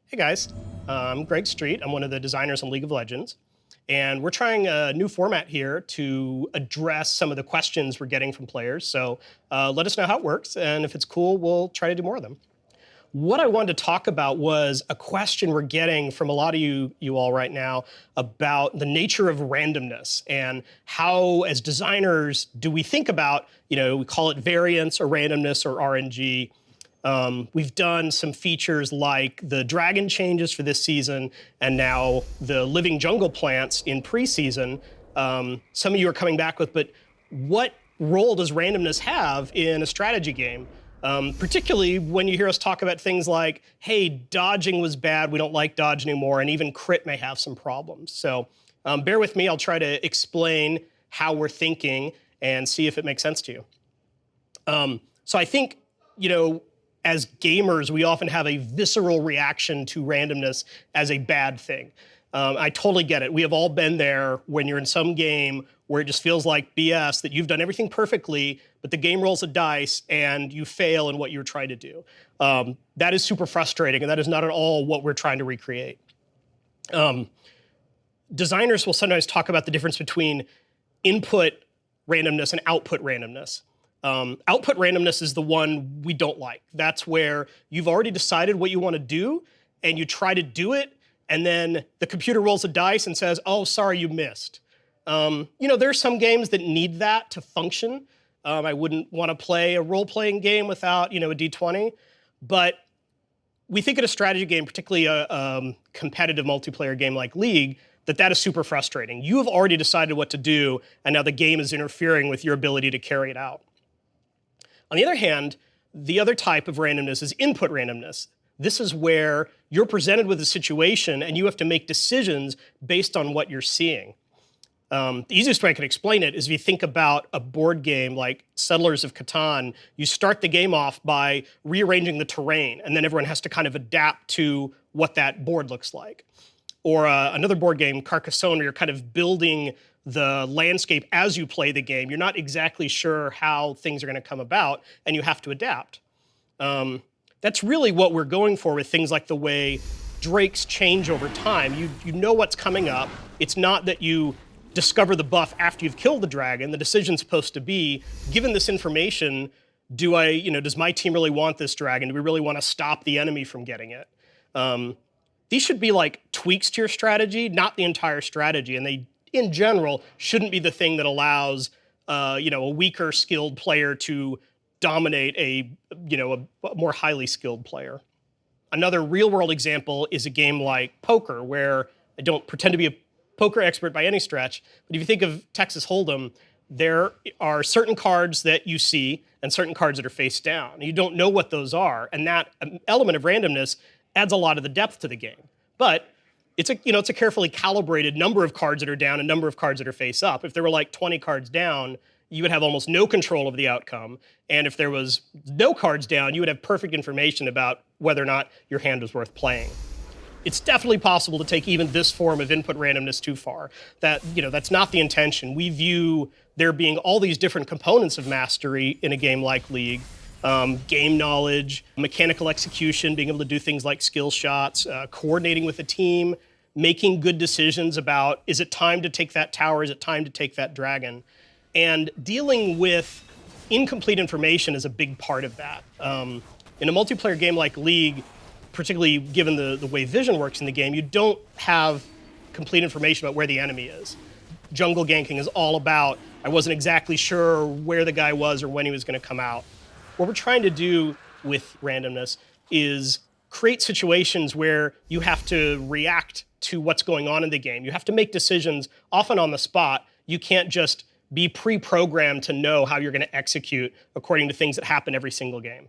Hey guys, I'm Greg Street. I'm one of the designers on League of Legends. And we're trying a new format here to address some of the questions we're getting from players. So let us know how it works. And if it's cool, we'll try to do more of them. What I wanted to talk about was a question we're getting from a lot of you all right now about the nature of randomness and how, as designers, do we think about, we call it variance or randomness or RNG. We've done some features like the dragon changes for this season and now the living jungle plants in preseason. Some of you are coming back with, but what role does randomness have in a strategy game? Particularly when you hear us talk about things like, hey, dodging was bad, we don't like dodge anymore, and even crit may have some problems. So bear with me, I'll try to explain how we're thinking and see if it makes sense to you. So I think, as gamers, we often have a visceral reaction to randomness as a bad thing. I totally get it. We have all been there when you're in some game where it just feels like BS, that you've done everything perfectly, but the game rolls a dice and you fail in what you're trying to do. That is super frustrating, and that is not at all what we're trying to recreate. Designers will sometimes talk about the difference between input randomness and output randomness. Output randomness is the one we don't like. That's where you've already decided what you want to do, and you try to do it, and then the computer rolls a dice and says, oh, sorry, you missed. There's some games that need that to function. I wouldn't want to play a role-playing game without, a D20. But we think in a strategy game, particularly a competitive multiplayer game like League, that is super frustrating. You have already decided what to do, and now the game is interfering with your ability to carry it out. On the other hand, the other type of randomness is input randomness. This is where you're presented with a situation and you have to make decisions based on what you're seeing. The easiest way I can explain it is if you think about a board game like Settlers of Catan, you start the game off by rearranging the terrain, and then everyone has to kind of adapt to what that board looks like. Or another board game, Carcassonne, where you're kind of building the landscape as you play the game. You're not exactly sure how things are going to come about, and you have to adapt. That's really what we're going for with things like the way drakes change over time. You know what's coming up. It's not that you discover the buff after you've killed the dragon. The decision's supposed to be, given this information, does my team really want this dragon? Do we really want to stop the enemy from getting it? These should be like tweaks to your strategy, not the entire strategy. And they, in general, shouldn't be the thing that allows a weaker skilled player to dominate a more highly skilled player. Another real world example is a game like poker, where I don't pretend to be a poker expert by any stretch, but if you think of Texas Hold'em, there are certain cards that you see and certain cards that are face down. You don't know what those are, and that element of randomness adds a lot of the depth to the game. But it's a carefully calibrated number of cards that are down and number of cards that are face up. If there were like 20 cards down, you would have almost no control of the outcome. And if there was no cards down, you would have perfect information about whether or not your hand was worth playing. It's definitely possible to take even this form of input randomness too far. That's not the intention. We view there being all these different components of mastery in a game like League. Game knowledge, mechanical execution, being able to do things like skill shots, coordinating with a team, making good decisions about, is it time to take that tower, is it time to take that dragon? And dealing with incomplete information is a big part of that. In a multiplayer game like League, particularly given the way vision works in the game, you don't have complete information about where the enemy is. Jungle ganking is all about, I wasn't exactly sure where the guy was or when he was going to come out. What we're trying to do with randomness is create situations where you have to react to what's going on in the game. You have to make decisions often on the spot. You can't just be pre-programmed to know how you're going to execute according to things that happen every single game.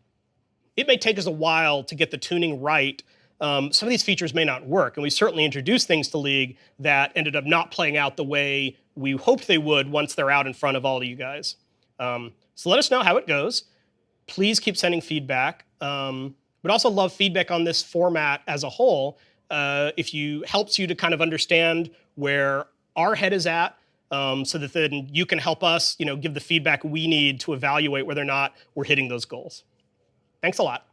It may take us a while to get the tuning right. Some of these features may not work, and we certainly introduced things to League that ended up not playing out the way we hoped they would once they're out in front of all of you guys. So let us know how it goes. Please keep sending feedback. We'd also love feedback on this format as a whole. If helps you to kind of understand where our head is at, so that then you can help us, give the feedback we need to evaluate whether or not we're hitting those goals. Thanks a lot.